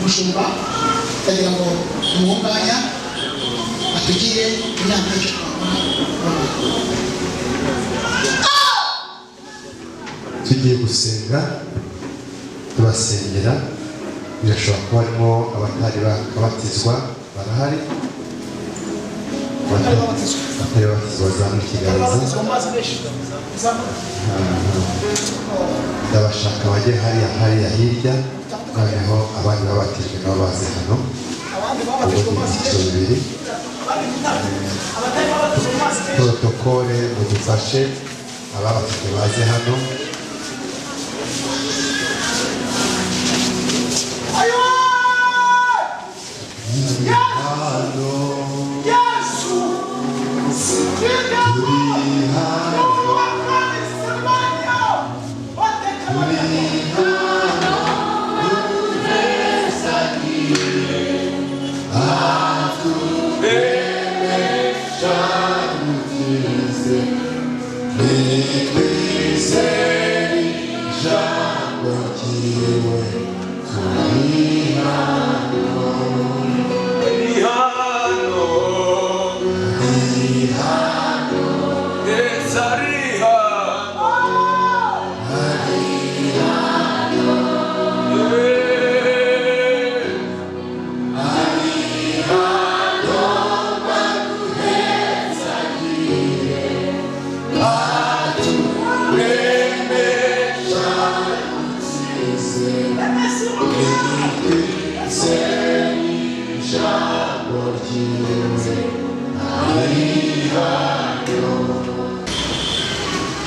Mushumba kugira ngo umwunganya atugire inama yo tugiye gusenga tubasengera. Birashobora kuba harimo abatari bakabatizwa barahari, batari batizwa bazamura ikiganza. Ndabashaka bajye hariya hirya, noneho abandi babatijwe nabo baze hano. Ubu ni ibyiciro bibiri. Protokole mudufashe, ababatijwe baze hano.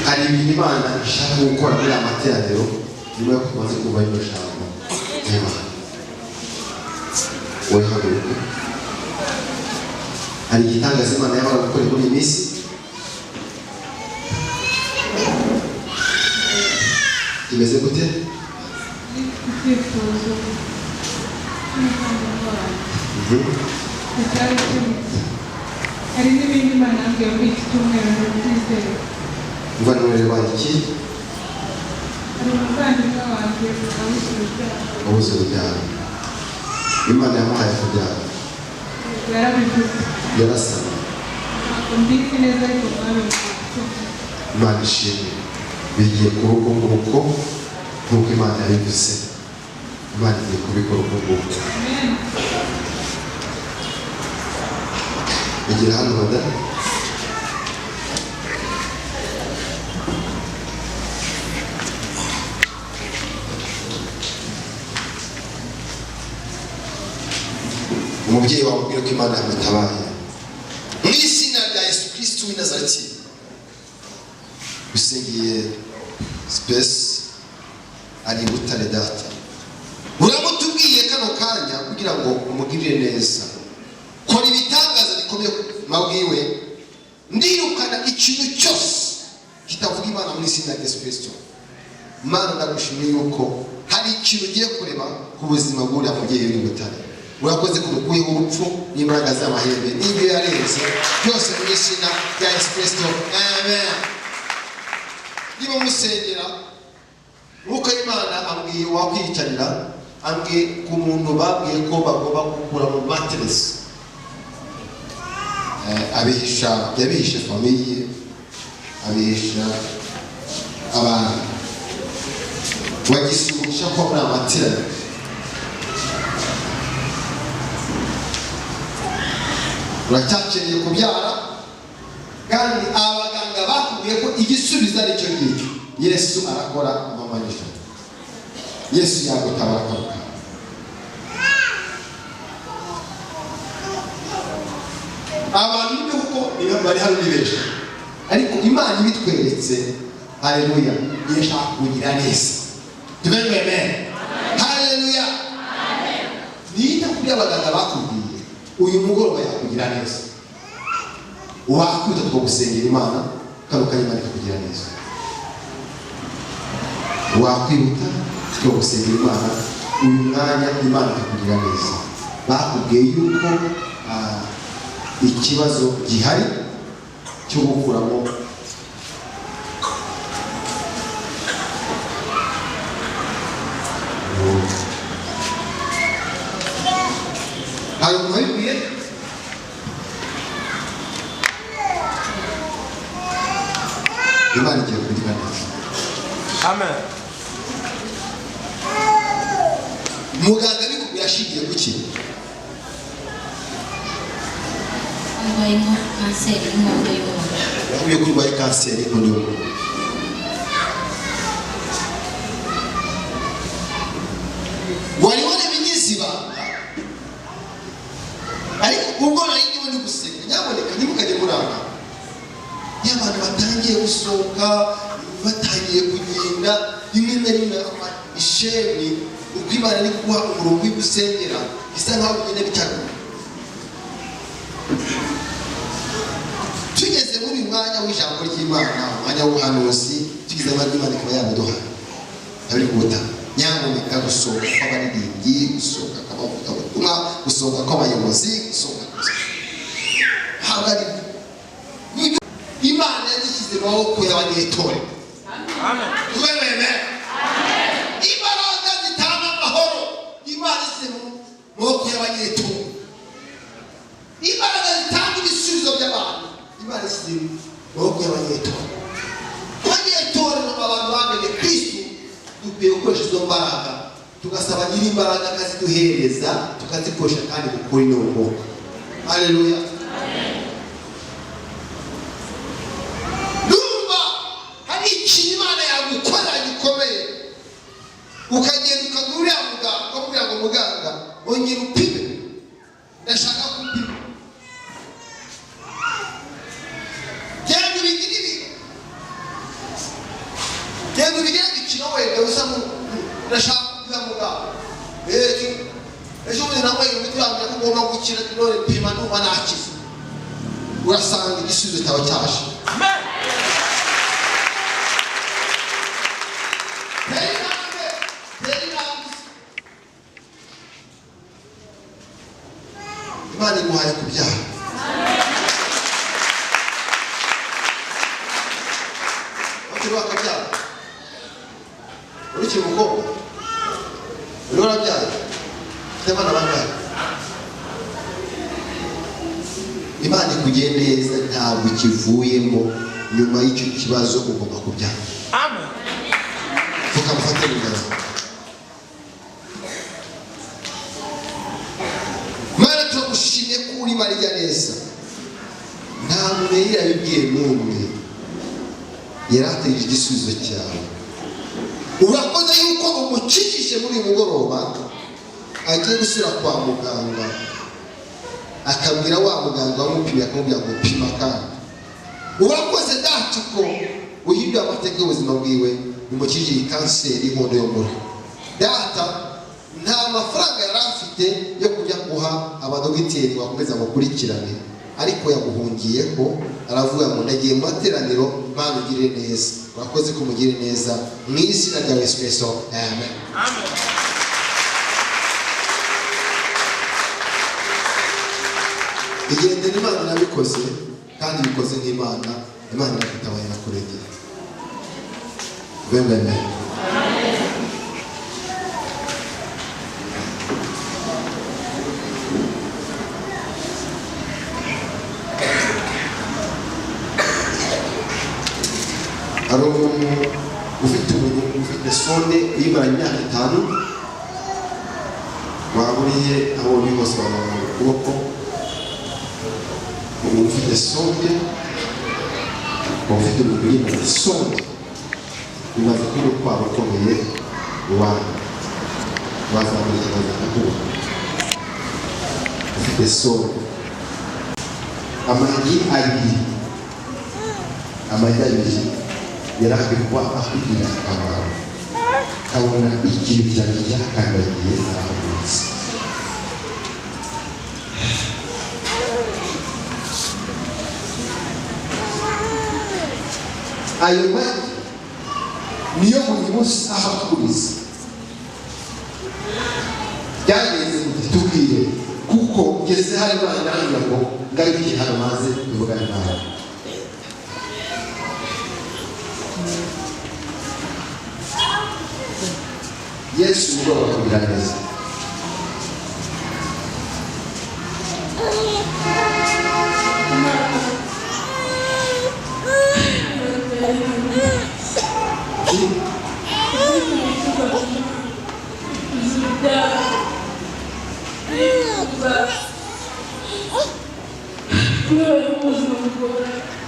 Hari ibintu Imana ishaka gukora muri amateraniro nyuma yo kumaze kuba ino jambo y'Imana. Wowe haguruka. Hari igitangaza Imana yabaga gukora muri iyi minsi. Kimeze gute? Hari n'ibindi Imana yambwiye muri iki cyumweru byizere. Muvandimwe wanjye iki? Hari umuvandimwe wanjye wabuze urubyaro. Imana yamuhaye kubyara. Yarabivuze. Yarasana. Ntabwo mbizi neza ariko mwabivuze. Imana ishimwe. Bigiye ku rugo nguko nk'uko Imana yabivuze. Imana igiye kubikora uko nguko. Amen. Igira hano madame. Umubyeyi wamubwira ko Imana yamutabaye. Mu izina rya Yesu Kristo w'i Nazareti. Usengeye space ari Butare data. Uramutubwiye kano kanya kugira ngo umugirire neza. Kora ibitangaza bikomeye mabwiwe. Ndirukana ikintu cyose kitavuga Imana muri izina rya Yesu Kristo. Mana ndagushimiye yuko hari ikintu ugiye kureba ku buzima bw'uriya mubyeyi uri Butare. Urakoze kumukuye urupfu n'imbaraga z'amahembe n'ibyo yarenze byose mu izina rya Yesu Kristo. Amen. Niba musengera nuko Imana ambwiye wakwiyicarira, ambwiye ku muntu babwiye ko bagomba gukura mu materesi. Yabihishe famiye, abihisha abantu. Wagisubisha ko muri amateraniro. Uracyakeneye kubyara kandi abaganga bakubwiye ko igisubizo ari cyo ngicyo. Yesu arakora amamanije. Yesu yagutabara kabuka. Abantu n'uko bari hano nibeje ariko Imana ibitweretse. Haleluya. Yeshaka kugira neza. Tumenye amen. Haleluya. Amen. Nita kubya abaganga bakubwiye uyu mugoroba yakugira neza. Wakwita twogusengera Imana karuka Imana ikakugira neza. Wakwiruta twogusengera Imana uyu mwanya Imana ikugirira neza. Bakubwiye yuko ikibazo gihari cyo gukuramo ayo mwebwe Imana igiye kugirira neza. Amen. Muganga bikubwira ashingiye ku kintu. Arwaye kanseri y'inkondo y'umura. Yahuye kuri urwaye kanseri y'inkondo y'umura. Wari warabinyize ibanga, ariko ubwo nari ndimo ndi guseka, nyamuneka ntimukajye muranga. Iyo abantu batangiye gusohoka, batangiye kugenda, rimwe na rimwe isheni uko Imana ari kuguha umurongo w'igusengera bisa nkaho ugenda bitaguha. Tugeze muri uyu mwanya w'ijambo ry'Imana, umwanya w'ubuhanuzi, tugize amajwi Imana ikaba yamuduhaye. Abari kubuta nyamuneka gusohoka kw'abaririmbyi, gusohoka kw'abavugabutumwa, gusohoka kw'abayobozi, gusohoka ntabwo ari Imana yashyize mu maboko y'abanyetorero. Amen. Wememe imbaraga zitanga amahoro Imana yashyize mu maboko y'abanyetorero. Imbaraga zitanga ibisubizo by'abantu Imana yashyize mu maboko y'abanyetorero. Abanyetorero ni abantu bamenye Kristo. Dukwiye gukoresha izo mbaraga tugasaba nyiri imbaraga akaziduhereza tukazikoresha kandi gukora inongo. Haleluya. Imana yagukorera gikomeye ukagenda ukagurira muganga ukamubwira ngo muganga ongera upime, ndashaka kupima. Genda ubigire ibi, genda ubigire igikino wenda usa ndashaka kupima muganga. Ejo bundi nambaye imiti yambwira ko ugomba gukira, none pima numva nakize, urasanga igisubizo cyawe cyaje. Imana iguhaye kubyara. Wakiri wakabyara urukiri umukobwa uriho urabyara ufite abana bangahe? Imana ikugiye neza, ntabwo ikivuyemo. Nyuma y'icyo kibazo ugomba kubyara. Amen. Tukamufate neza. Mana turagushimye ko uri Mariya neza. Nta muntu yabibwiye n'umwe yarategereje igisubizo cyawe. Urakoze yuko umukijije muri uyu mugoroba agiye gusubira kwa muganga, akabwira wa muganga wamupimye akamubwira ngo pima kandi. Urakoze data ko uhinduye amateka y'ubuzima bwiwe, umukijije kanseri y'inkondo y'umura. Data nta mafaranga yari afite yo kujya guha abadogiteri bakomeza gukurikirane, ariko yaguhungiyeho aravuga ngo ndagiye mu materaniro, Mana ugire neza. Urakoze ko mugire neza mu izina rya Yesu Kristo. Amen. Amen. Igendera Imana nabikoze kandi bikoze nk'Imana. Imana iragutabaye irakurengera. Amen. Hari umuntu ufite sonde uyimara imyaka 5, waburiye abonye bose bamara ukuboko. Umuntu ufite sonde, ufite umuntu uyimara sonde, bimaze kuba urupapuro rukomeye wazamurika bakakubona. Ufite sonde, amagi abiri yarakubwa akugirira akamaro, kabona ikintu cyawe cyakandagiye ahahutse. Ayo magi niyo buri munsi ahakuriza. byageze tubwire kuko ngeze hari banyangira ngo ngarukiye hano maze tuvugane nawe. Yesu mugoroba kugira neza.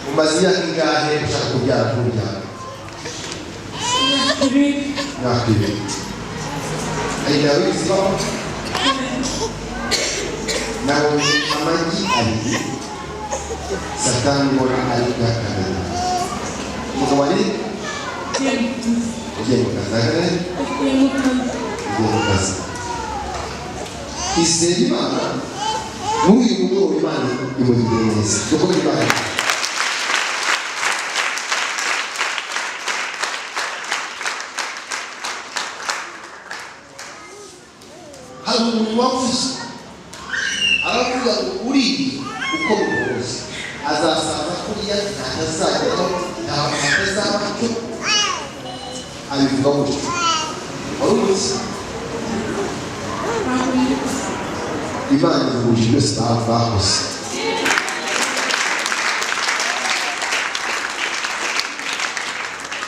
Umaze imyaka ingahe ushaka kubyara ntubyara? Imyaka ibiri. Aida wizibaho nawe amagi abiri Satani mbona ari bwakabiri. Umugabo ari ugiye mu kazi ugiye mu kazi. Izere Imana muri uyu mugoroba Imana imugirire neza. Dukore Imana. Hari umuntu wavuze aravuga ngo uriye uko mukoze azasanga kuriya ntazajyaho ntazaba cyo abivuga gutyo. Wari umunsi Imana ihuje byose bakoze.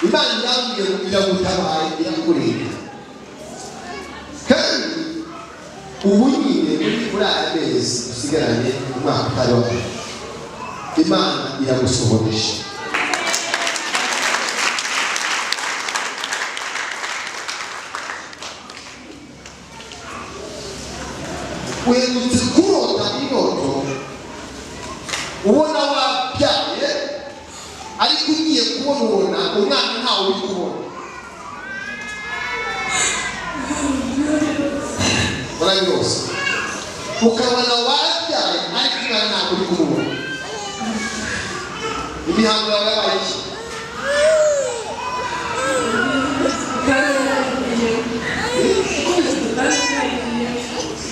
Imana yambwiye ngo iragutabaye irakurinda kandi ubu nyine muri aya mezi usigaranye umwaka utari wawe Imana iragusohoresha. Wegutse kurota iroto ubona wabyaye ariko ugiye kubona umwana ntawe uri kubona. Urayose ukabona wabyaye ariko umwana ntawe uri kubona. Imihango yawe yabaye iki?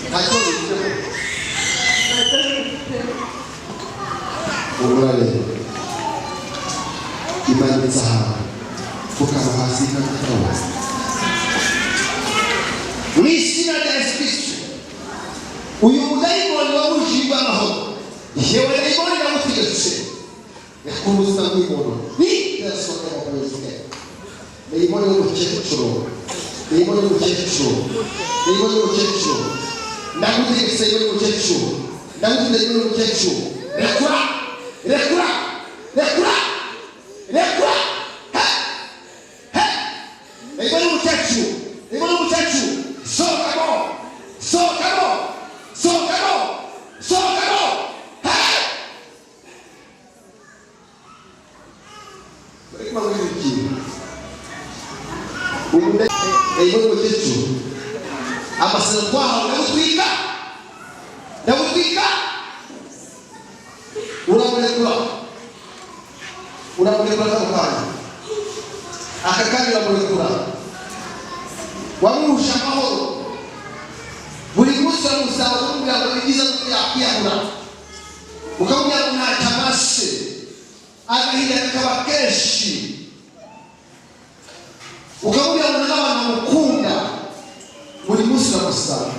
Ntacyo bifitemo uburabe imanitse ahantu ukaba hasi nk'akawa mu izina rya Yesu Kristo. Uyu mudayimoni wabujijwe amahoro yewe dayimoni yamutegetse yakubuza mw'imono yasohoka mu kwezi dayimoni w'umukecuru dayimoni w'umukecuru dayimoni w'umukecuru ndagutegetse dayimoni w'umukecuru ndagutegetse dayimoni w'umukecuru rekura rekura rekura rekura dayimoni w'umukecuru dayimoni w'umukecuru sohokamo sohokamo sohokamo sohokamo urimo w'ibiki umunde dayimoni w'umukecuru amasano twahawe ndagutwika ndagutwika uramurekura kano kanya aka kanya uramurekura wamuhusha amahoro buri munsi uramusaba ukamubwira ngo ni byiza ko yakwiyahura ukamubwira ngo ntacyo amaze agahinda kakaba kenshi ukamubwira ngo n'abantu bamukunda buri munsi uramusaba.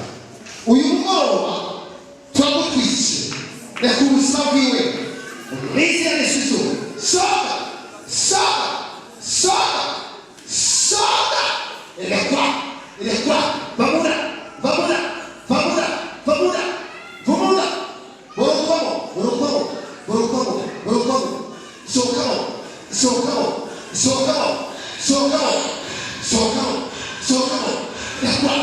Uyu mugoroba turagutwitse reka ubuzima bwiwe n'izina Yesu sohoka sohoka sohoka sohoka rekura rekura vamura vamura vamura vamura vamura borokomo borokomo borokomo borokomo sohokamo sohokamo sohokamo sohokamo sohokamo sohokamo rekura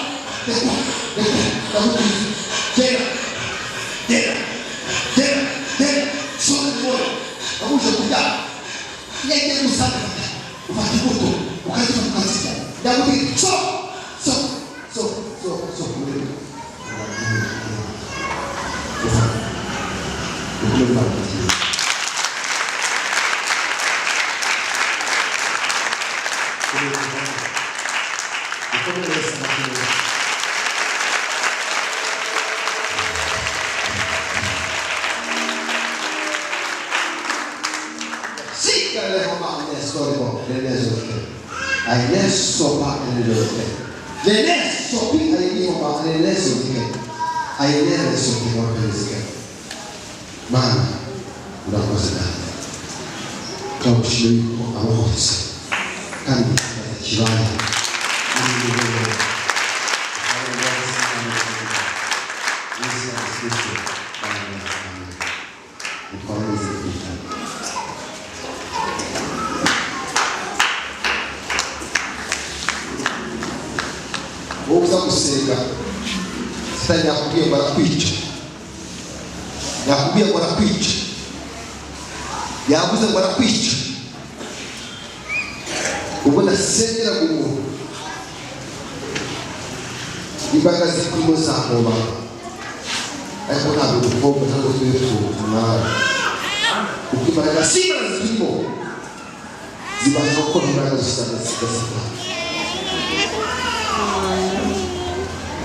rekura rekura ndagutwitse genda genda genda genda sohoka mwoyo wabuje kubyara yagiye gusanga ufata imbuto ukazifata ukazirya ndagutwitse so so so so so siga lehoma nesoribo lenezoke ainesopa lenezoke lenesopi ainihoma lenezoke ainesopi lenezoke mana urakoze data turagushimiye ko abo bose kandi kibaya uza gusenga sitani yakubwiye ngo arakwica, yakubwiye ngo arakwica, yavuze ngo arakwica. Ubwo nasengera mu muntu imbaraga zikurimo zahoba, ariko ntabwo dukobwa ntabwo turi tumara kuko imbaraga zirimo zibasha gukora imbaraga zidasaba.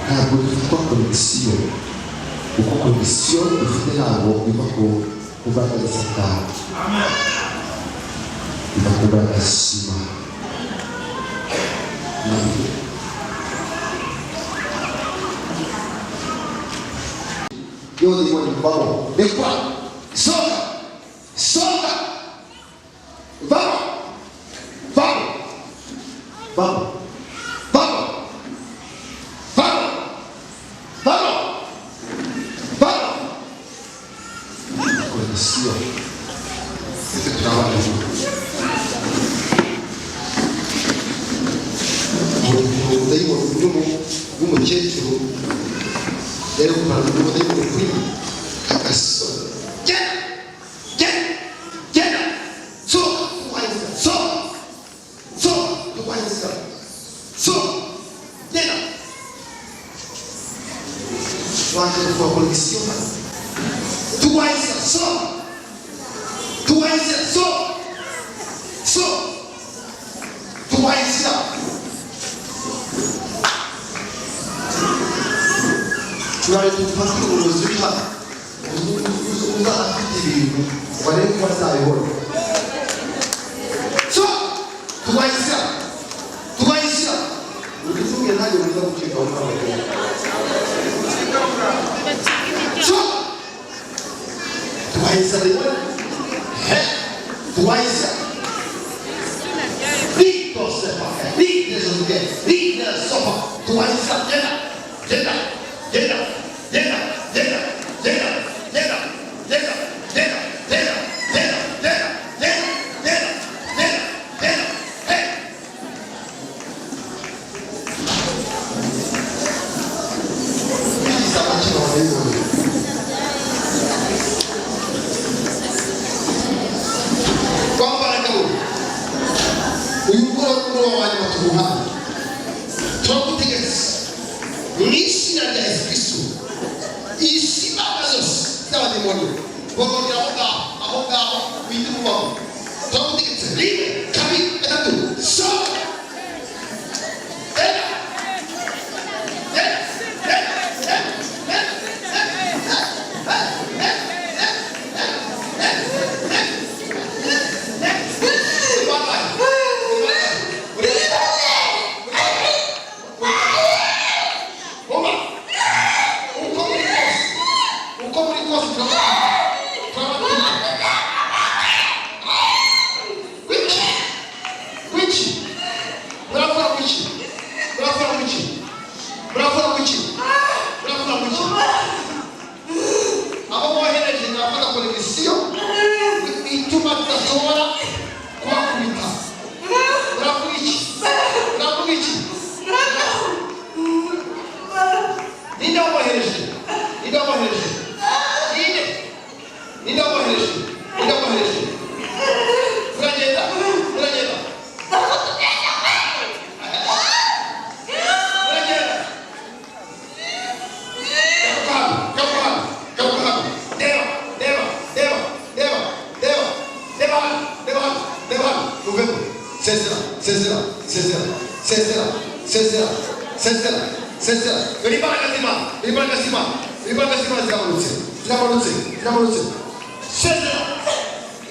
Ntabwo dufitwa komisiyo kuko komisiyo dufite ntabwo iva ku mbaraga za Satani, iva ku mbaraga z'Imana. Yo digo el vamos, de cuál, soga, vamos, vamos, vamos, vamos, vamos, vamos, vamos. Condición, este trabajo. Umukecuru rero para umuntu ukuri akaso genda so genda wanje kwa polisi tuwaisa Try to pass the Rosetta. Usa attivi, vorrei passare ora. So, tu vai sia. Perché tu mi hai detto che non va bene. So, tu vai sia. Tu vai sia. Lì cosa fare? Lì sofa. Tu vai sia. Genda.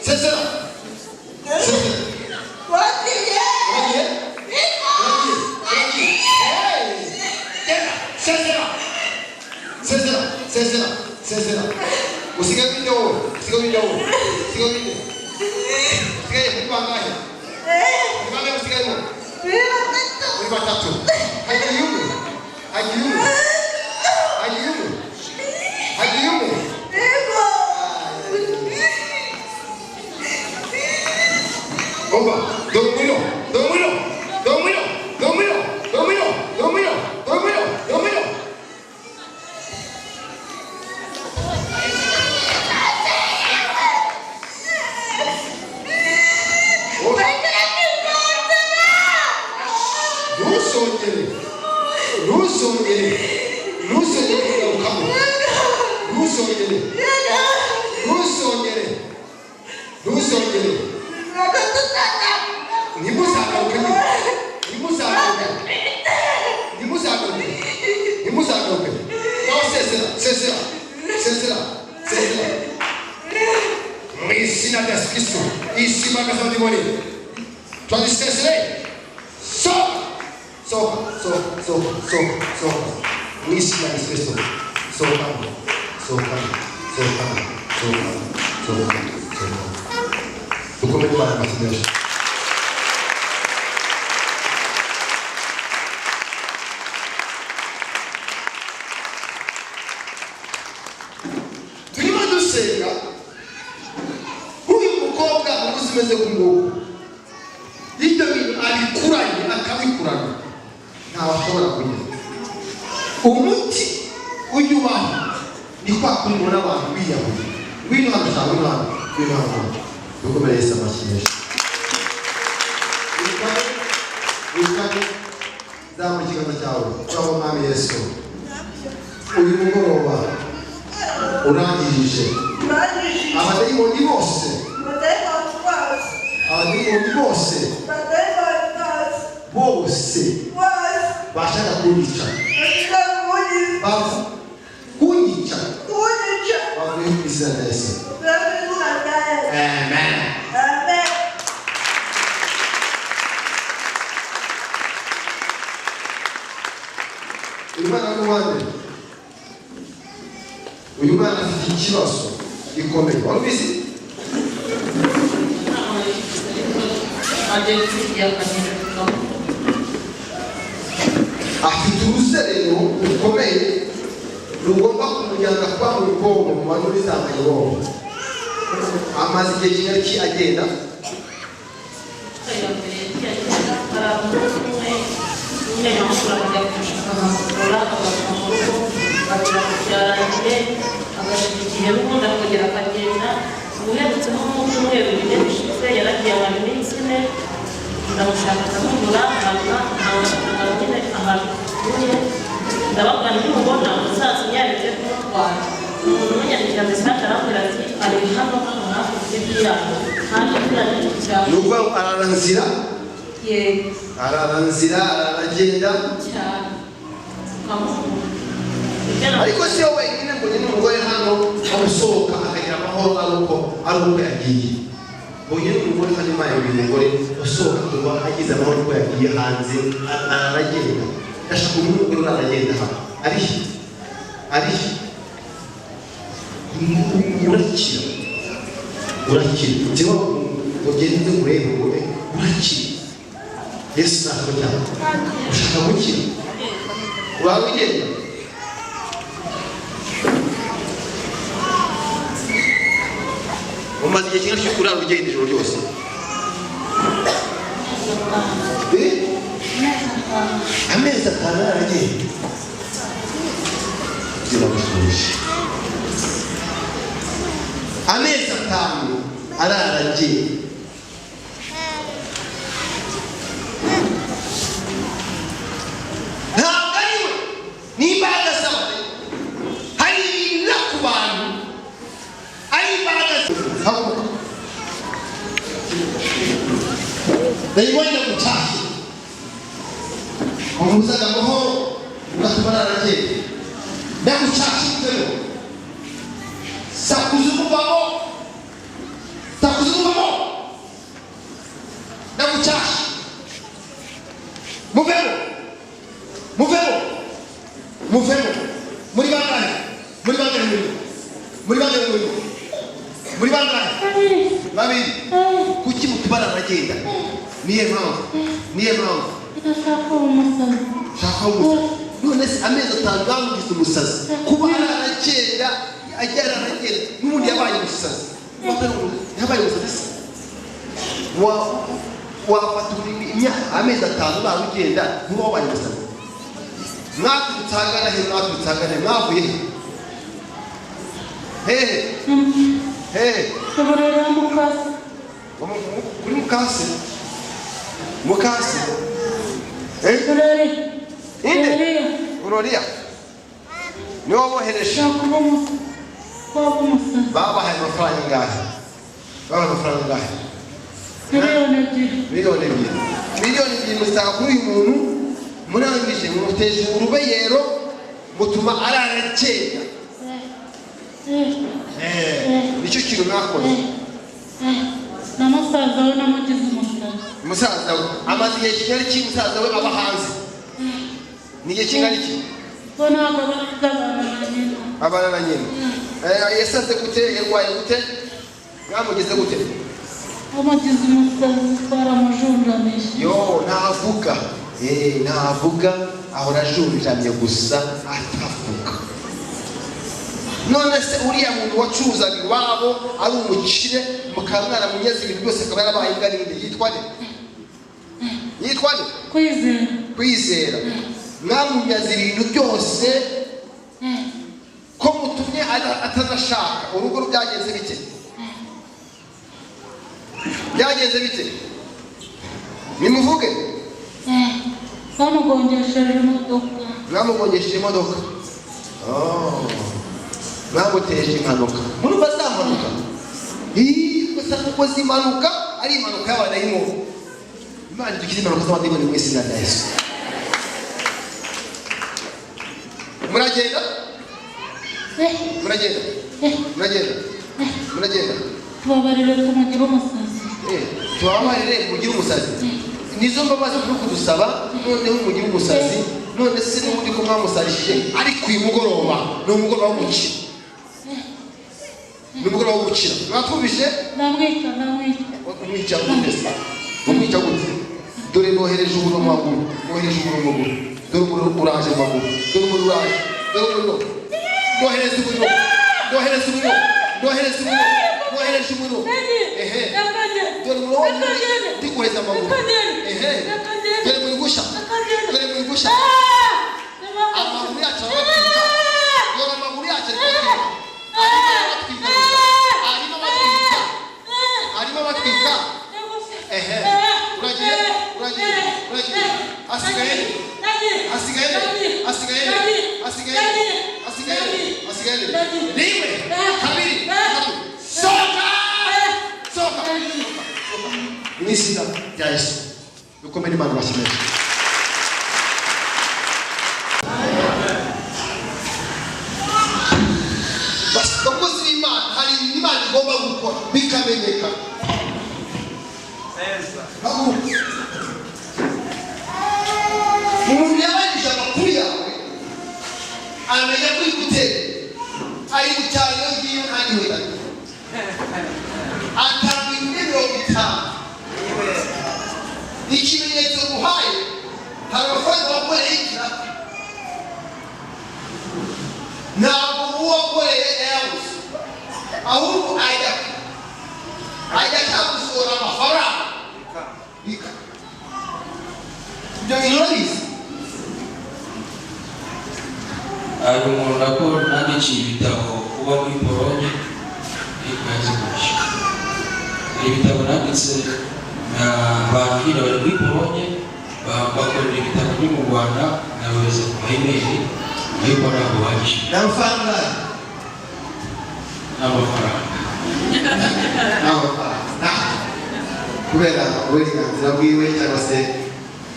Sesera. batatu hagiye umwe hagiye umwe hagiye umwe hagiye umwe Oba, domino. Ndashaka umusazi. Shaka umusazi. None se amezi 5 bamugize umusazi. Kuba aragenda agera aragenda n'ubundi yabaye umusazi. Yabaye umusazi. Wafaturi imyaka amezi 5 barugenda ntuba wabaye umusazi. Mwatutangana mwavuye he Tuburira mukase. Kuri mukase Turere. inde uroria ni wobohereje Shakuba umusazi. Kuba umusazi. babahaye amafaranga ngahe miliyoni ebyiri mutanga kuri uyu muntu murangije muteje urubeyero mutuma ararakenya nicyo kintu mwakoze Namusaza we namugize umusazi. umusaza we amaze igihe kingana iki umusaza we aba hanze ni igihe kingana iki Bo ntabwo abana na nyina yasaze gute yarwaye gute mwamugeze gute Amugize umusazi twaramujunjamije. yo ntavuga ahora ajunjamye gusa atavuga. None se uriya muntu wacuruzaga iwabo ari umukire mukamwana munyeze ibintu byose akaba yarabaye imbwa n'ibindi yitwa nde kwizera mwamunyaze ibintu byose ko mutumye atanashaka urugo byagenze bite nimuvuge mwamugongesheje imodoka mwamuteje impanuka murumva za mpanuka gusa ukoze impanuka ari impanuka y'abadayimoni. Imana idukize impanuka z'abadayimoni mu izina rya Yesu. Muragenda tubabarire tumugira umusazi. Tubabarire mugire umusazi. Nizo mbabazi turi kudusaba noneho mugire umusazi. None se n'ubundi ko mwamusarishije ariko uyu mugoroba ni umugoroba w'umukira. Mwatwumvise? Umwica gute? Dore nohereje umuntu mu maguru. Dore umuntu uraje mu maguru. Dore umuntu uraje. Nohereze umuntu. Dore umuntu ndikuheza amaguru. Dore umuntu gusha. Amaguru yacu aratwika. Dore amaguru yacu aratwika. Arimo batwika. Uragiye. Asigaye. Rimwe, kabiri, soka. Nisida ya Yesu. Dukomere Imana bashimire. Bakozi b'Imana hari Imana igomba gukora bikamenyeka. Umuntu yabanije amakuru yawe amenya ko igutera ari gucyara iyo ngiyo ntagiwe atanga ibindi 50 ikimenyetso guhaye hari amafaranga wakoreye ikiraka ntabwo uwakoreye yabuze ahubwo ajya cyagusora amafaranga ibyo bintu urabizi. Hari umuntu akora nandiciye ibitabo uba muri Polonye ariko yazigurisha. Ibitabo nanditse abakiriya bari muri Polonye bakorera ibitabo byo mu Rwanda nabohereza ku mayimeri ariko ntabwo bagishyura. N'amafaranga kubera uburenganzira bwiwe cyangwa se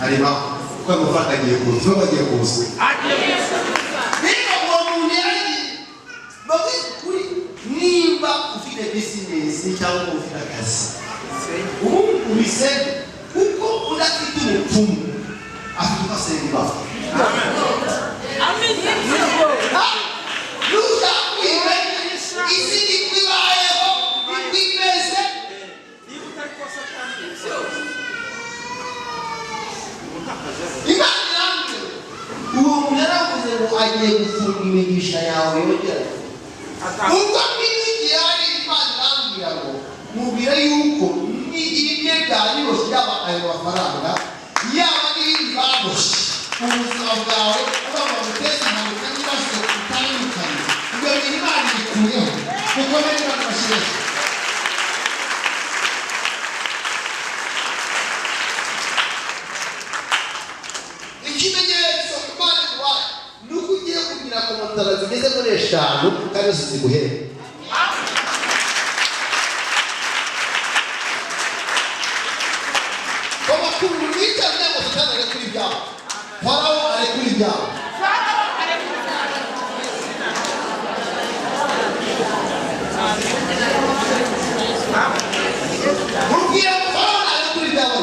harimo ko amafaranga agiye kuza bagiye kuza nimba ufite bizinesi cyangwa ufite akazi ubu ubisebe kuko udafite umupfumu afite ukasenga ntushakwiwe isi ikwibayeho ikwimeze Imana irambwira uwo muntu yaravuze ngo agiye gufunga imigisha yawe yongera ubwo n'igihe hari Imana irambwira ngo mubwire yuko ibye byanyu byose yaba ayo mafaranga yaba n'ibindi baboshye ubuzima bwawe baba buteza impanuka n'ibibazo bitandukanye ibyo bintu Imana ibikuyeho kuko bari barabashyira ikimenyetso Imana iguhaye ni uko ugiye kugira ku ntara zigeze muri 5 kandi zose ziguhera kama kurunika nemo Satani arekura ibyawe Farao arekura ibyawe mubwira Farao arekura ibyawe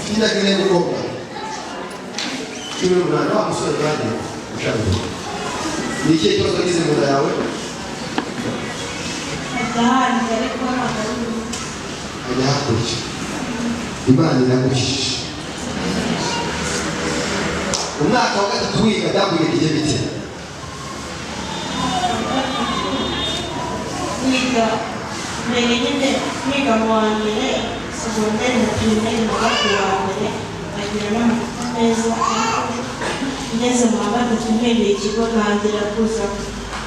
Kila kile mkoba. Kile mwana wa msoro gani? Mshauri. Nikie kwa kazi muda yawe. Ndahari ariko n'amaguru. Ajya hakurya. Imana iraguhisha. Umwaka wa gatatu wiga dabuye igihe bite. Niga mu wa mbere segonderi na pirimeri mu mwaka wa mbere agira n'amanota meza ariko ngeze mu wa gatatu mpereye ikigo ntangira kuza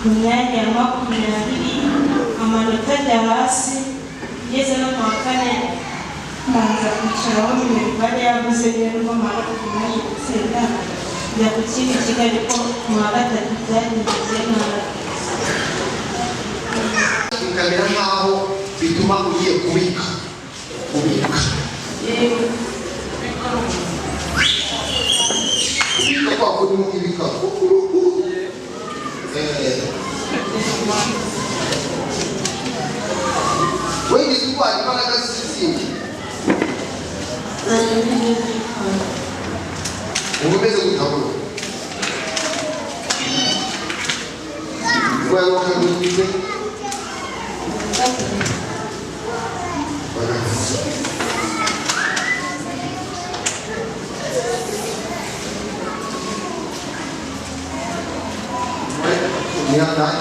mu myanya ya 20 amanota ajya hasi ngeze no mu wa kane mbanza kwicaraho mu mibare yabuze rero ngo mara kumenya gutsinda njya ku kindi kigo ariko mu wa gatatu byagenze neza Kamera nkaho bituma ugiye kubika kwa kuri mu ibika wewe isikuwa imbaraga z'izindi umeze gutabona wewe wakagwize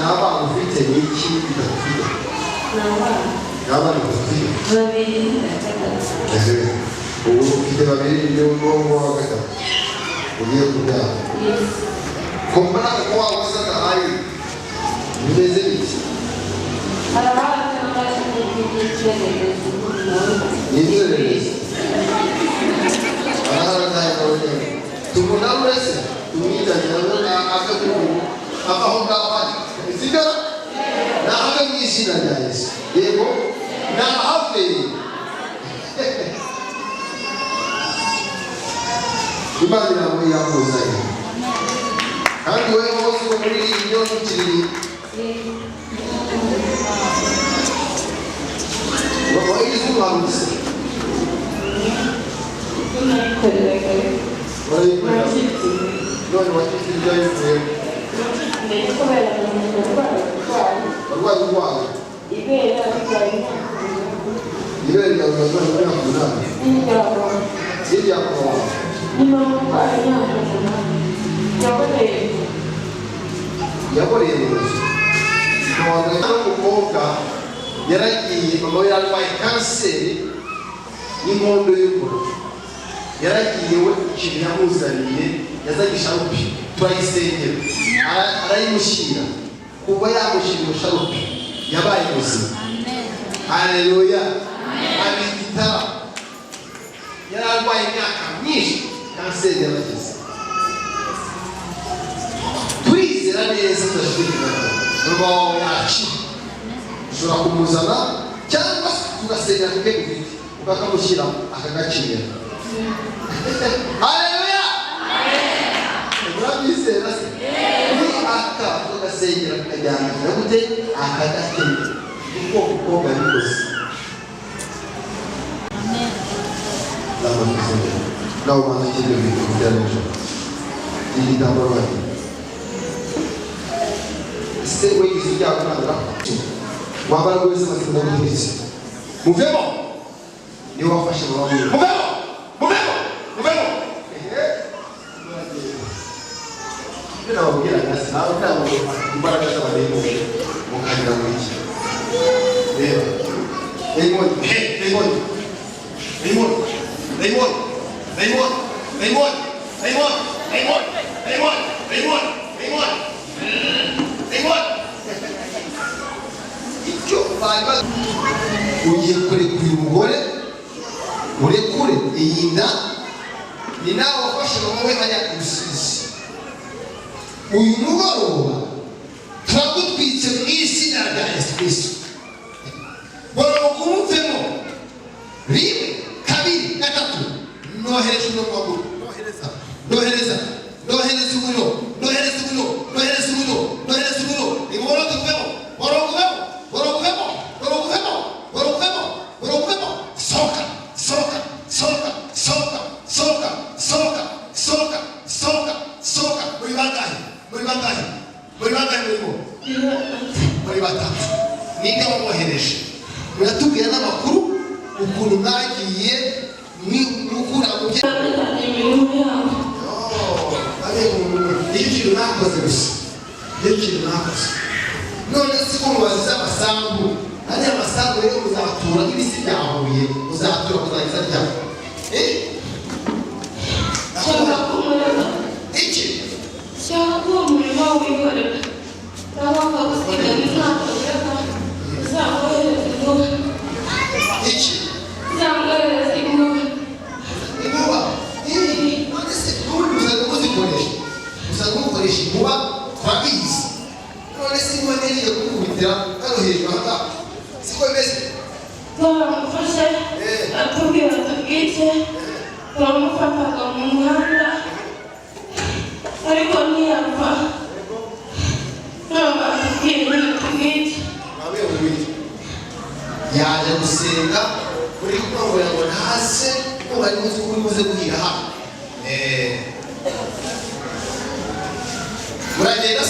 Naba ufite n'iki bidafite naba ufite ubu ufite babiri niyo ngombwa wa gatatu ugiye kubyara kumbana ko wabusaga ari bimeze biki Inzererezi araharataye kabone tumuna urese tumwitangira akagugu abaho ngabandi izigara na habe mwishina rya Yesu yego na habe Imana nawe yakuzanye kandi wewe wose muri iyo nukiri What is the one? Yaragiye mama we yarwaye kanseri y'inkondo y'umura yaragiye we ikintu yamuzaniye yazanye sharupi turayisengera arayimushyira kuba yamushyira sharupi yabaye muzima haleluya abigitara yararwaye imyaka myinshi kanseri yaragize turizera neza tudashidikanya urwa wawe yaciye ushobora kumuzana cyangwa tugasengera ku bwego ufite ukakamushyira akagacira haleluya urabizera se ni aka tugasengera kajyana gute akagacira kuko ukobwa bikoze nawe mana y'ibyo bintu byarejo iyi ndamurwaye se we izijya kunandira wabara wese bakunda guhuriza muvemo niwe wafashe mama wiwe muvemo Bila wabwira ngasi nawe kama imbaraga z'abarimo mukagira muri iki reba icyo bari ugiye kurekura umugore urekure iyi nda ni nawe wafashe wowe ajya kurusizi uyu mugoroba turagutwitse mu izina rya Yesu Kristo kumuvemo rimwe kabiri gatatu nohereza uno maguru nohereza umuriro imorokuvemo soka muri batatu ninde wamwohereje muratubwira n'amakuru ukuntu mwagiye mukura mu iyo nakoze gusa none si ko mubaziza amasambu ari amasambu rero muzatura n'ibisi byahuye muzatura kuzagiza ryabo iki Siapa pun boleh mau ikut. Kalau kau tidak minat, sampai itu. Sampai itu. Ibu ini mana sih? Dulu saya mukoresha muba twabizi. None si mwana yari yakubitira karo hejuru haka. Siko bese. Kalau fashion, aku biar terkece. Kalau mufata kamu muhanda. Ariko ni apa? Nama ini terkece. Nawe ubiri. Yaje gusenga kuri kuko ngo ntase ko bari muze guhira ha. Muragenda.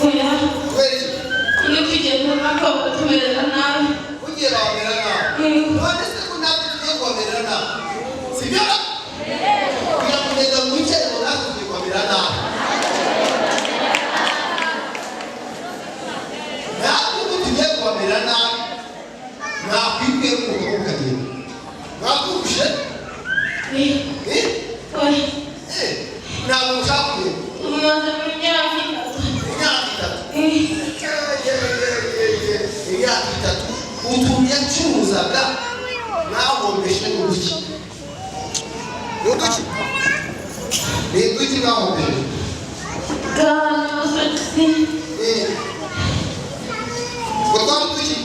Oya. Ini kejadian apa waktu berana? Ujian berana. Mana sih pun nak dia berana. Siapa? Yang mendengar ujian orang tu berana. Aku tu dia berana. Nak fikir untuk kaji. Aku usah. Nak usah. Utumia chuzaga nawombeshe n'uruki n'uruki nawombeshe Gotwara uruki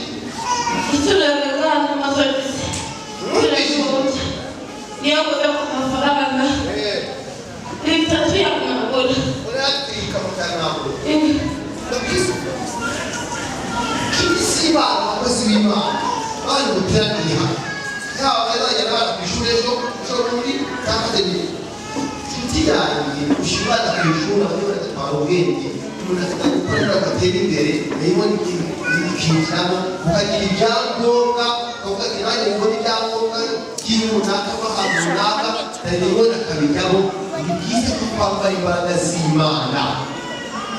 uratwika mukanaburo Kimisiba abakozi b'Imana bari guteraniye hano yaba bazajya bari ku ishuri ejo muri akademi inshuti yanjye ushobora ku ishuri aho bagatwara ubwenge umuntu afite gukorera agatera imbere niyo n'ikintu ukagira ibyangombwa ukagira nanjye ubona ibyangombwa by'ibintu runaka ahantu runaka niyo nakabijyamo ni byiza ko twambara imbaraga z'Imana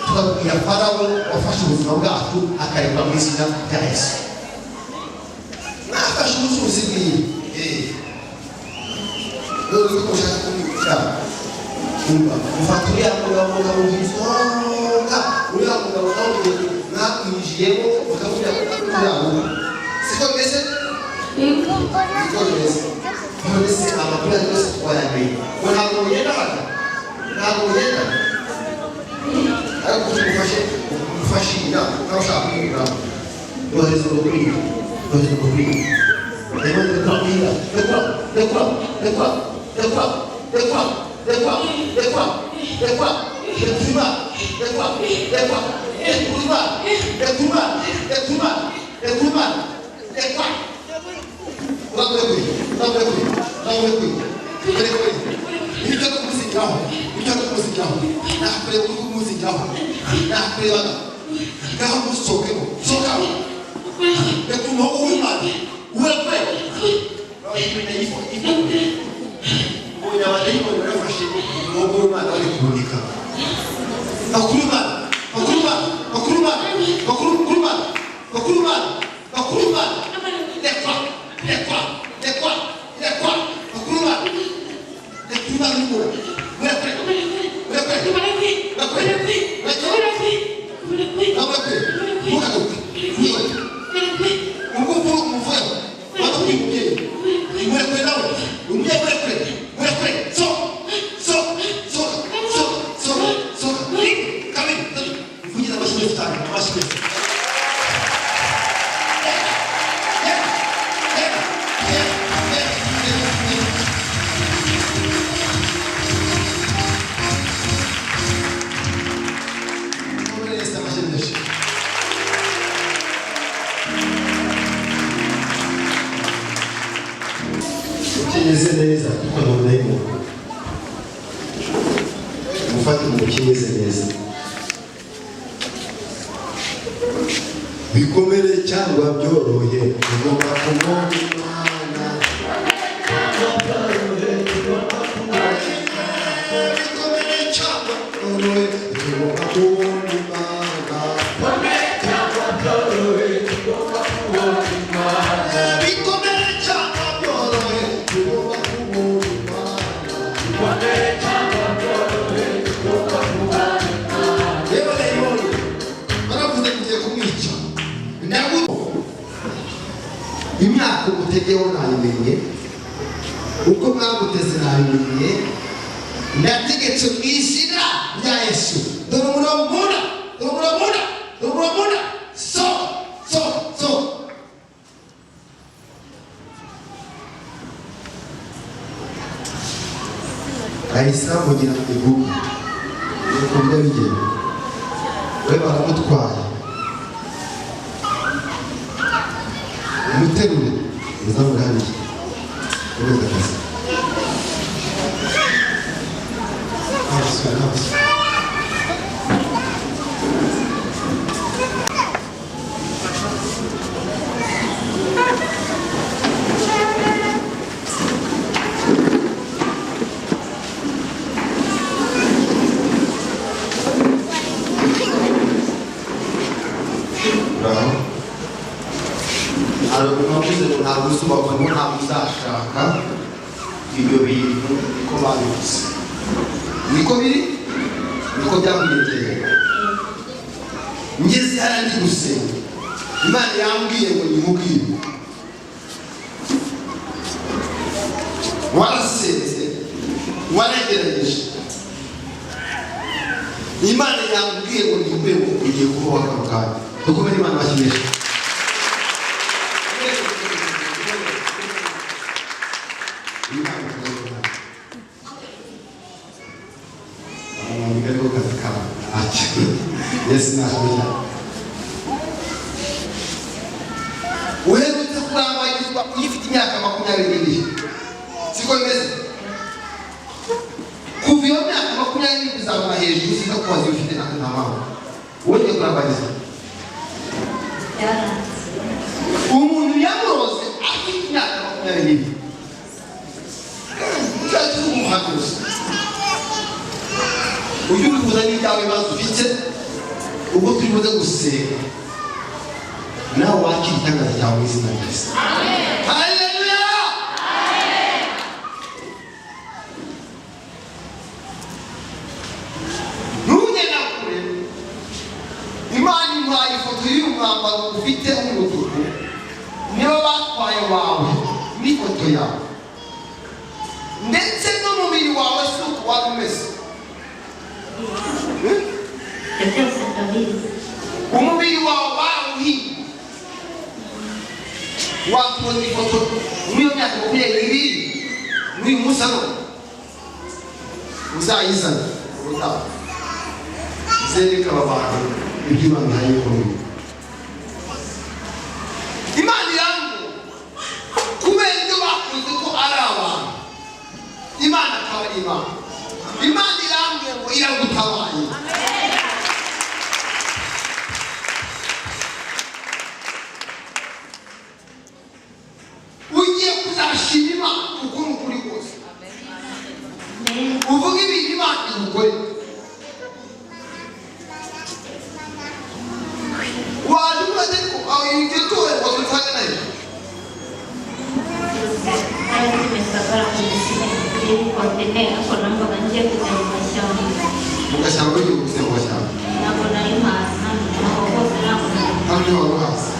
tukabwira Farawo wafashe ubuzima bwacu akareka mu izina rya Yesu nafashe ubucuruzi bwiwe none ko ushaka kumwica ufata uriya mugabo nawe nakwinjiyemo ukamubwira ko uriya mugabo siko mbese none se amakuru yose twayamenye ngo ntabwo mugenda hano ariko ufashe inama nawe ushaka kwinjira yohereza urugwiro rero Soka Ukinyeze neza tukabona imo mufate mu kinyeze neza bikomere cyangwa byorohe ugomba kumwona Imana bikomere cyangwa byorohe ugomba kumwona Imana imyaka umutegeho nayimenye uko mwaguteze nayimenye ndategetse mu izina rya Yesu dore umuromuna so ahise amugira igugu nuko bigenda we baramutwaye umuterure uzamura hariya ureza akazi ntabwo uzubakamo ntabwo uzashaka ibyo bintu niko babivuze niko biri niko byamugendeye ngeze hariya ndi gusenga Imana yambwiye ngo nimubwire warasenze waragerageje Imana yambwiye ngo nimubwire ngo ugiye kubaho akantu kawe dukomere Imana bashyimisha Yes, nashobora uherutse kurangagizwa uyifite imyaka 22 siko bimeze kuva iyo myaka 22 kuzamura hejuru sizo kubaza ufite n'amahoro wongeye kurangagizwa umuntu yamuroze afite imyaka 22 cyangwa umuhanuzi uyu uvuza n'ibyawe maze ufite ubwo turibuze gusenga nawe wakira itangazo ryawe mu izina rya Yesu. Haleluya! Ntugenda kure Imana impaye ifoto y'umwambaro ufite umutuku niyo batwaye wawe n'ifoto yawe ndetse n'umubiri wawe si uko wari umeze umubiri wawe barawuhiye wakubona ifoto muri iyo myaka 22 muri musano uzayizana ubutaha zereka abantu ibyo Imana yayikoreye Imana yangu kubera ibyo bakunze ko ari abantu Imana akaba ari Imana irambwiye ngo iragutabaye ugiye kuzashima Imana ukuri ukuri kose uvuga ibintu Imana igukore waje ariko aho igituwe wakutanga nayo mugashyamba y'ubuzima mugashyamba kandi waruhasa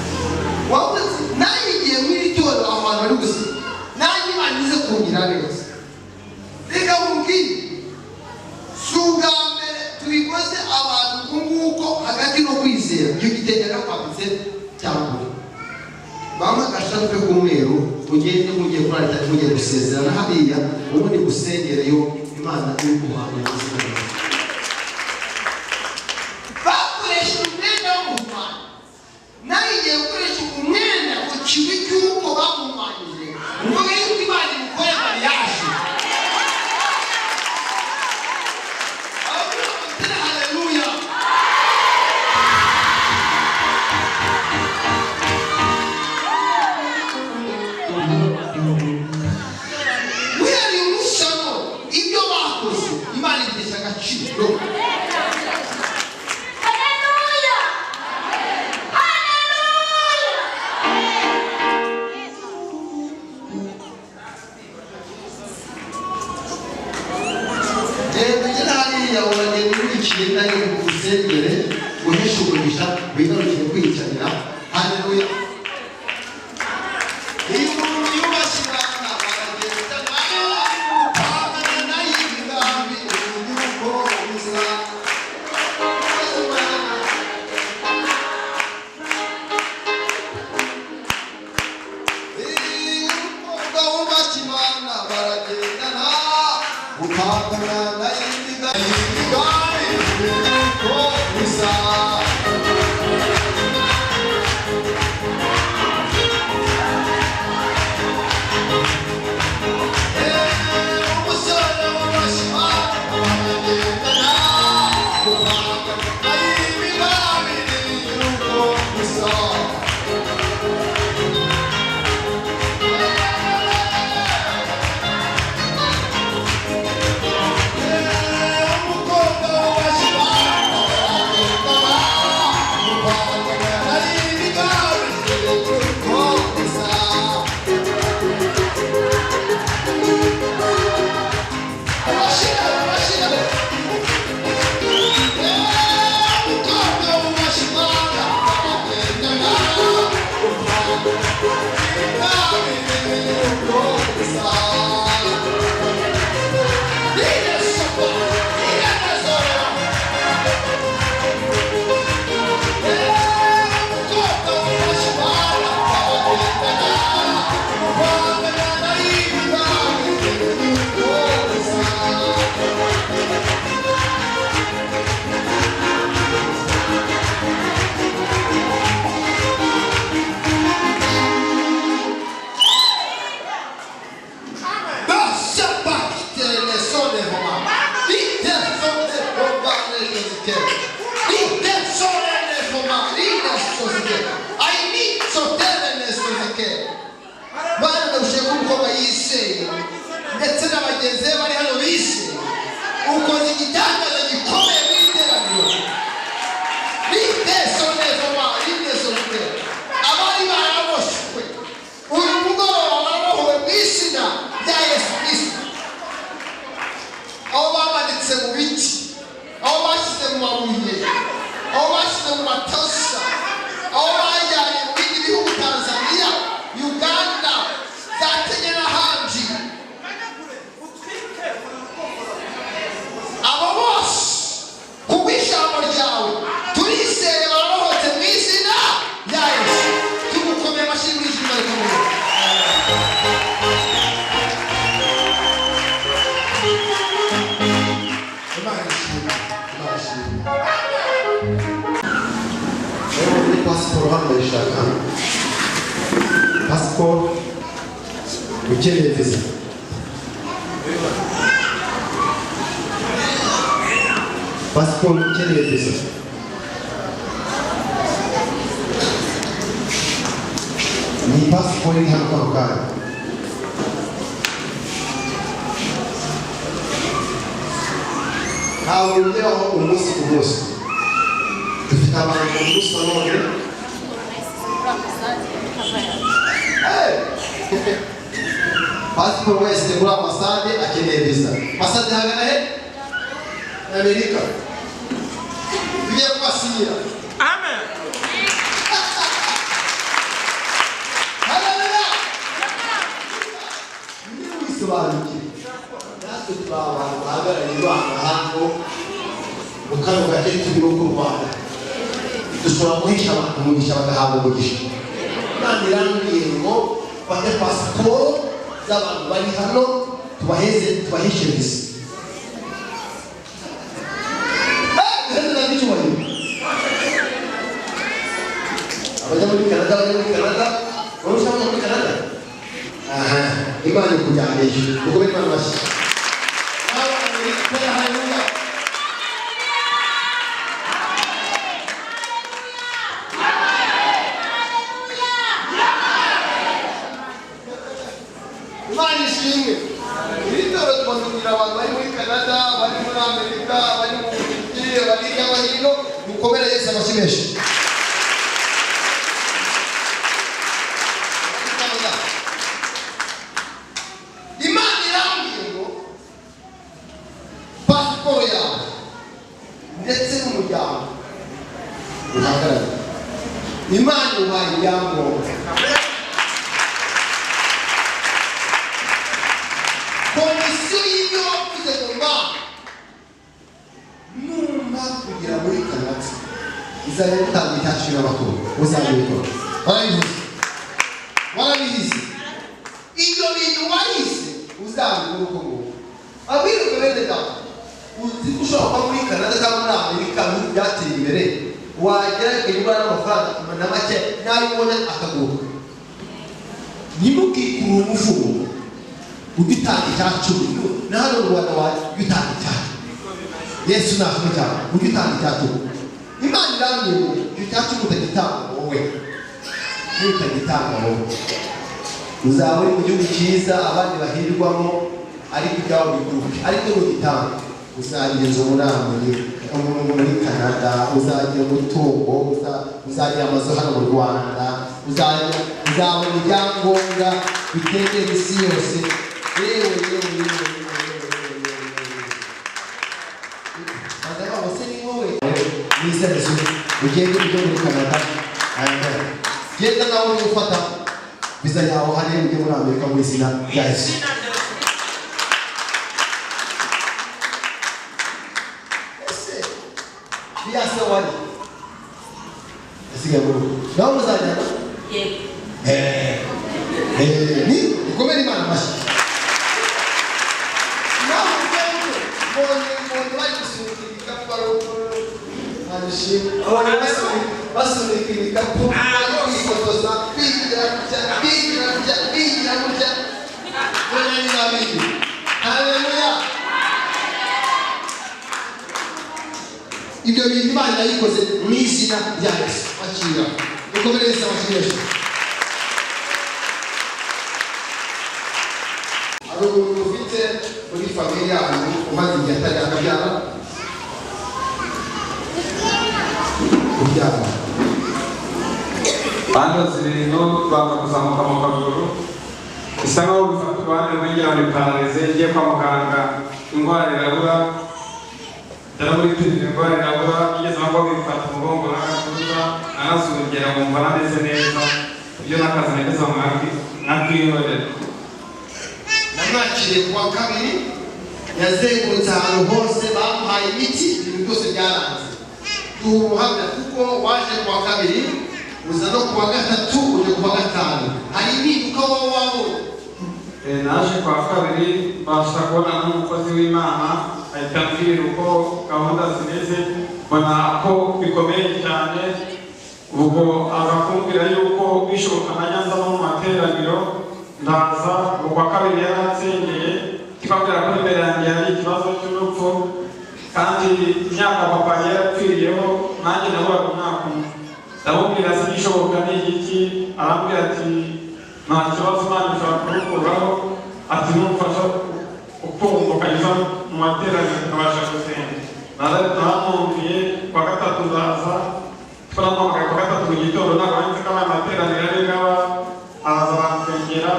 wabuze nanjye igihe muri itorero aho hantu bari gusa nanjye banize kungira neza reka mubwire si ubwa mbere tubikoze abantu nguko hagati no kwizera icyo gitegera kwambitse cyangwa bamwe agasharupe k'umweru ugende mugiye kuri altari mugiye gusezerana hariya ubundi gusengereyo Imana iri guhanga ubuzima bakoresha umwenda w'umumana nawe igiye gukoresha umwenda ku kibi cy'uko bamumanyije mvuga yuko Imana imukore mariage haleluya ibyo bakoze Imana igishya agaciro usengere uhesha umugisha wigarukire kwiyicarira haleluya iyo umuntu yubashye Imana aragenda nayo ahangana nayo imigambi uko biza umukobwa wubashye Imana baragendana ukangana nayo imigambi ndetse n'abagenzi bari hano bise ukoze igitangaza gikomeye mu iteraniro bitesonezo abari baraboshwe uyu mugoroba barabohowe mu izina rya Yesu Kristo aho bamanitse mu biti aho bashyize mu mabuye aho bashyize mu matasa aho bajyanye mu bindi bihugu Tanzania Uganda za Kenya n'ahandi abo bose kubw'ijambo ryawe turizeye barabohotse mu izina rya Yesu tumukomeye amashyi mu izina ryawe pasiporo hano ndayishaka pasiporo ukeneye viza pasiporo ukeneye viza ni pasiporo iri hano kwa kanya ntawe ugeraho umunsi ku munsi dufite abantu mu munsi wa none pasiporo wese muri ambasade akeneye visa. Ambasade hagana he? Amerika. Tujye kubasinyira. Amen. Haleluya. Ni wisobanukiwe. Natwe turabantu bahagarariye Imana hano mu kano gace turimo ku Rwanda. Dushobora guhisha abantu umugisha bagahabwa umugisha. Imana irambwiye ngo bate pasiporo z'abantu bari hano tubahishe visa. Abajya muri Canada, urushaho muri Canada. Aha, Imana ikujyanisha. Uko Imana bashya. Haleluya. Imana ishimwe. Ibitoro tubazanira abantu bari muri Canada, bari muri Amerika, bari mu Bubiligi, bari hirya no hino, mukomere Yesu abashimishe. Imana irambwiye ngo pasiporo yawe ndetse n'umuryango uhagarare. Imana ibaha ibyangombwa. Kondisiyo y'ibyo wavuze ngo Mana numva kugira muri Canada izajya gutanga icyacu n'abaturu uzabikora. Warabihize. Iyo bintu wahize uzabikora uko nguko. Abwiruka bene data uzi ko ushobora kuba muri Canada cyangwa muri Amerika byateye imbere wagera ukagura n'amafaranga na make nayo ubona akaguruka. Ntibukikure umufumo ugitanga icyacu na hano mu Rwanda wagitanga icyacu. Yesu nashimwe cyane ugitanga icyacu. Imana irambwiye ngo icyo cyacu utagitanga wowe utagitanga wowe uzaba uri mu gihugu cyiza abandi bahirwamo ariko ibyawe biguruke. Ariko nugitanga uzagira inzu muri Canada, uzagira umutungo, uzagira amazu hano mu Rwanda, uzabona ibyangombwa bitegera isi yose. Yewe bazaba bose ni wowe wizerezo ugende ujye muri Canada. Genda nawe ufata visa yawe hariya ujye muri Amerika mu izina rya Yesu. Biasa wali. Asiga bro. Nawe muzajya? Ni ukomere Imana mashi. Nawe mbonye bari gusunika paro. Manishi. Basunika po. Kwikotoza bigira. Wewe ni nabii. Haleluya. Ibyo bintu Imana yayikoze mu izina rya Yesu. Akira. Ukomere Yesu abashimishe. Abo ufite muri familia yanyu umaze igihe atari akabyara. Kubyara. Bando zibintu banga kuzamuka mu kaguru. Isa nkaho bifata uruhande rw'ingira muri pararize igiye kwa muganga indwara irabura. Tara muri turi indwara irabura igeze aho bifata umugongo n'agatuza anasubira mu mvana neza neza. Ibyo nakazi nageze mu nakwihorera. Namwakiriye kuwa kabiri yazengurutse ahantu hose bamuhaye imiti ibintu byose byaranze. Tuhamya kuko waje kuwa kabiri uza no kuwa gatatu uje kuwa gatanu. Hari impinduka wowe wabonye? Naje kwa kabiri mbasha kubona n'umukozi w'Imana ahita ambwira uko gahunda zimeze mbona ko bikomeye cyane. Ubwo agakumbira yuko bishoboka najya nza mu materaniro ndaza. Kwa kabiri yaransengeye kikabwira ko imbere yanjye hari ikibazo cy'urupfu kandi imyaka papa yarapfiriyeho nanjye naburaga umwaka umwe. Ndamubwira sigishoboka ni igiki, arambwira ati nta kibazo Imana ishobora kurukuraho, ati numfasha ukumva ukanyuza mu materaniro ukabasha gusenga. Naramwumviye kwa gatatu ndaza twaramuhamagaye kwa gatatu mu gitondo ntabwo nzi ko aya materaniro ari ngaba araza bansengera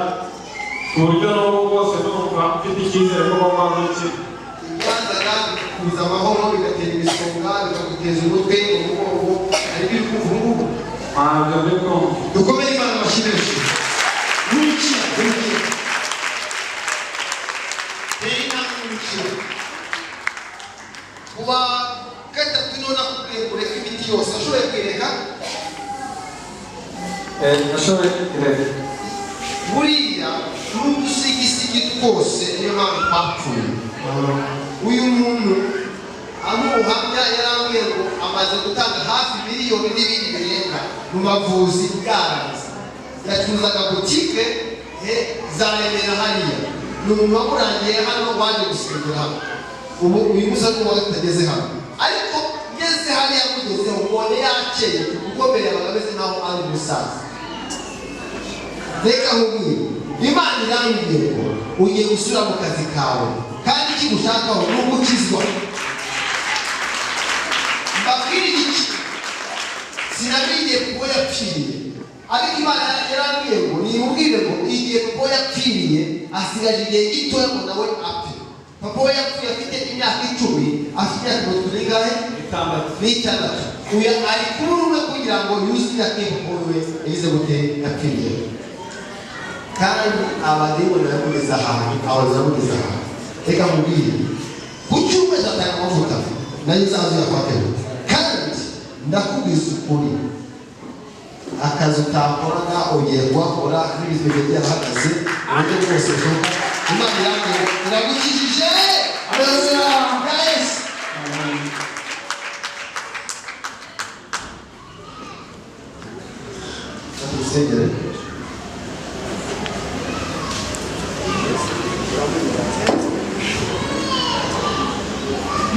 bikakuza amahoro bigatera imisonga bikaguteza umutwe umugongo ari biri kuva ubu dukomere Imana amashyirezo n'urukira kuba gatatu niho nakubwiye kureka imiti yose ashoboye kwereka buriya n'udusigisigi twose niyo mpamvu twapfuye uyu muntu amuhamya yarambwiye ngo amaze gutanga hafi miliyoni n'ibindi birenga mu bavuzi bwaranze yacuruzaga butike zaremera hariya ni umuntu wamurangiye hano waje gusengera hano ubu uyu musa n'uwa tutageze hano ariko ngeze hariya mugezeho ubone yakeye kuko mbere yabaga ameze nkaho ari umusaza reka nkubwire Imana irambwiye ngo ugiye gusubira mu kazi kawe kandi ikigushakaho ni ugukizwa mbabwire iki sinabiriye kuko yapfiriye ariko Imana yarambwiye ngo nimubwire ngo igihe kuko yapfiriye asigaje igihe gitoya ngo nawe apfe papa we yapfuye afite imyaka 10 afite imyaka 6 uyu ari kumwe kugira ngo yuzuze imyaka we yagize gute yapfiriye kandi abadimoni baramugeza ahantu abazamugeza ahantu reka mubwire ku cyumweru atanga amavuta nayo uzaza uyafateho kandi ndakubwiza ukuri akazi utakoraga ugiye kuhakora n'ibintu bigiye byarahagaze uburyo bwose bushoboka Imana irambwira iragukijije amazina ya Yesu dusengere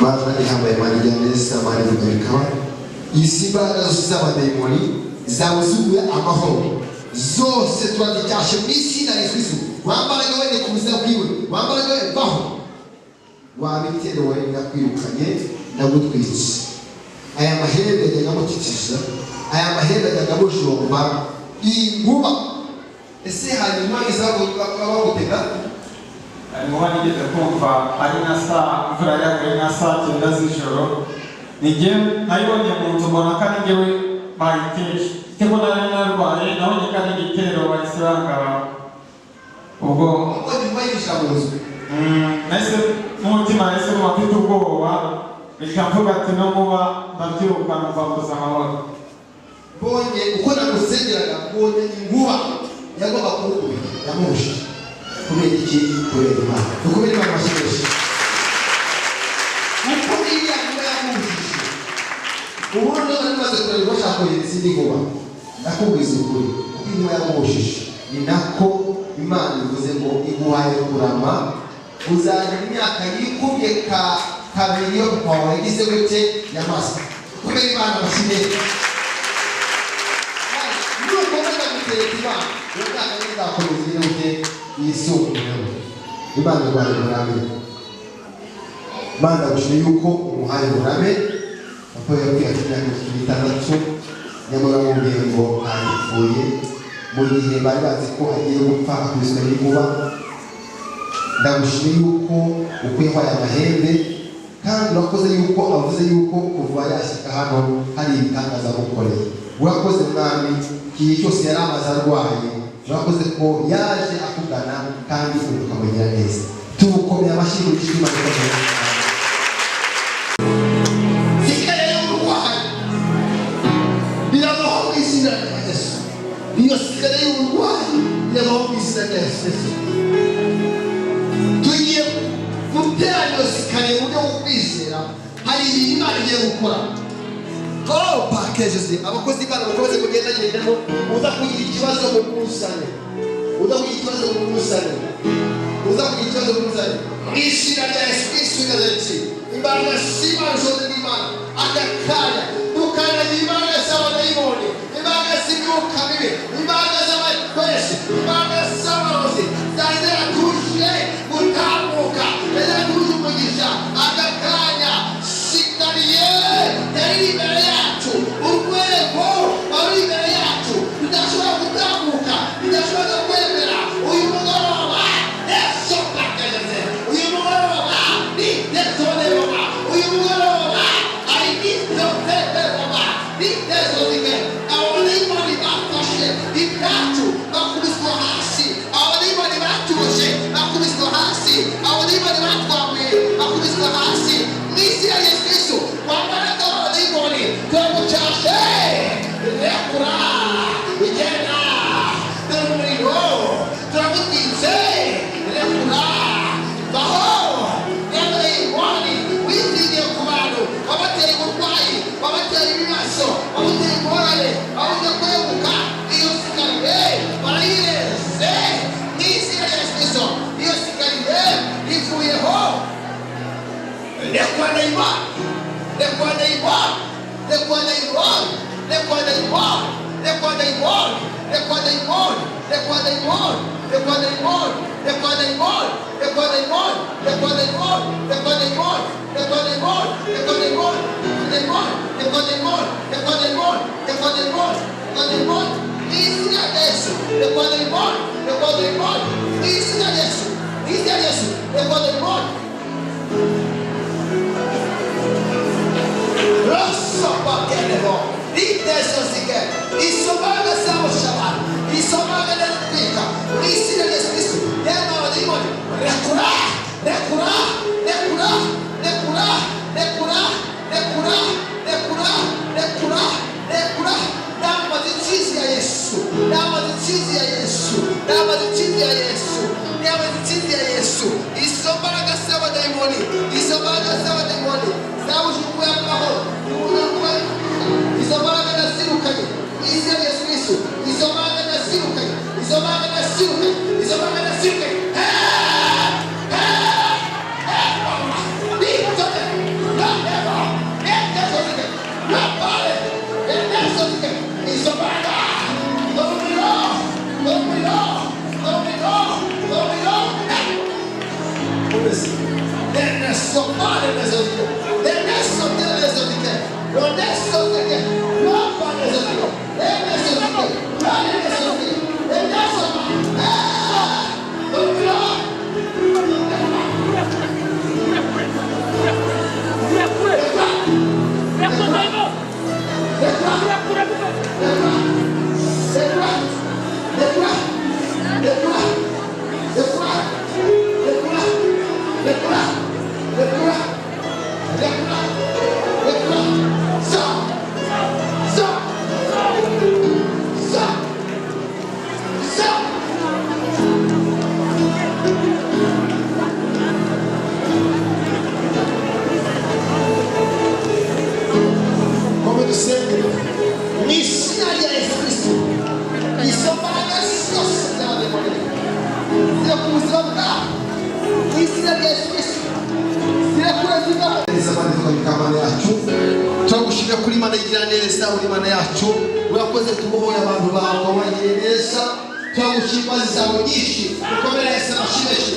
Mana ihambaye Imana ijya neza Mana ivuga isi imbaraga zose z'abadayimoni zawuzuye amahoro zose turazicyashe mu isi na Yesu wambaraga wende ku buzima bwiwe wambaraga wende baho wabiterewe ndakwirukanye ndagutwitse aya mahembe yajyaga amutitiza aya mahembe yajyaga amujomba inkuba ese hanyuma izabagutega muba nigeze kumva ari nka saa imvura yaguye nka saa 9 z'ijoro nijye nayibonye mu nzu mbona ko ari njyewe bayiteje cyangwa nari narwaye nabonye ko ari igitero bahise bangaba ubwo nyuma y'ijisha mu nzu nahise n'umutima nahise muba mfite ubwoba bikamvuga ati no muba ndabyuka numva mbuze amahoro mbonye uko nagusengeraga mbonye inkuba yagomba kuwukubita yamuhuje kubera iki kubera Imana ukubera Imana amashyirezo uko iriya nkuba yamuhujije ubundi nari maze kureba bashaka kongera izindi nkuba ndakubwiza ukuri kuko inkuba yamuhujije ni nako Imana ivuze ngo iguhaye kurama uzagira imyaka yikubye kabiri yo kuva wagize gute yamaze kubera Imana amashyirezo nukomeza gutereka Imana uwo mwaka ntizakomeza igihugu yisumbuyeho Imana irwaye murame Imana gushimye yuko umuhaye murame kuko yabwiye ati imyaka 6 nyamara mubwiye ngo aripfuye mu gihe bari bazi ko agiye gupfa akubiswe n'inkuba ndagushimye yuko ukwiyeho aya mahembe kandi urakoze yuko avuze yuko kuva yashyika hano hari ibitangaza gukoreye urakoze mwami igihe cyose yari amaze arwaye urakoze ko yaje akugana kandi ukamugira neza tubukomeye amashyi y'ishima rikomeye sikare y'uburwayi birabaho mu izina rya Yesu iyo sikare y'uburwayi birabaho mu izina rya Yesu tugiye guteranya iyo sikare mu buryo bwo kwizera hari ibintu Imana igiye gukora pakeje abakozi b'Imana bakomeze kugendagendamo uza kugira ikibazo mu kusane uza kugira ikibazo mu kusane mw'izina rya Yesu Kristo Nazareti imbaraga z'Imana zose n'Imana agakanya tukanagira imbaraga z'abadayimoni imbaraga z'imyuka mibi imbaraga z'abakoresha imbaraga z'abarozi zari zaratuje gutambuka zaratuje umugisha agakanya sikariye yari imbere yacu urwego wari imbere yacu tudashobora gutambuka tudashobora kwemera uyu mugoroba Yesu pakageze uyu mugoroba ni Yesu uyu rekwa daimoni, rekwa daimoni, rekwa daimoni, rekwa daimoni, rekwa daimoni, rekwa daimoni, rekwa daimoni, rekwa daimoni, rekwa daimoni, rekwa daimoni, rekwa daimoni, rekwa daimoni, rekwa daimoni, rekwa daimoni, rekwa daimoni, rekwa daimoni, isi ya Yesu, rekwa daimoni, rekwa daimoni, isi ya Yesu, isi ya Yesu, rekwa daimoni. Rosso pakelebo, iteso sike, isomaga samo shabana, isomaga nelpika, isi ya Yesu Kristo, yema wa demoni, rekura, rekura, rekura, rekura, rekura, rekura, rekura, rekura, rekura, damu mazichizi ya Yesu, damu mazichizi ya Yesu, damu mazichizi ya Yesu, damu mazichizi ya Yesu, isomaga sama demoni, isomaga sama demoni, sabu shukuya mbaho, isomaga na sirukanye, isi ya Yesu Kristo, isomaga na sirukanye, isomaga na sirukanye, isomaga na sirukanye. Turagushimira kuri Imana igira neza, uri Imana yacu, urakoze tubohoye abantu bawe wagiye neza, turagushimira zawe nyinshi, ukomere Yesu ashimeshi.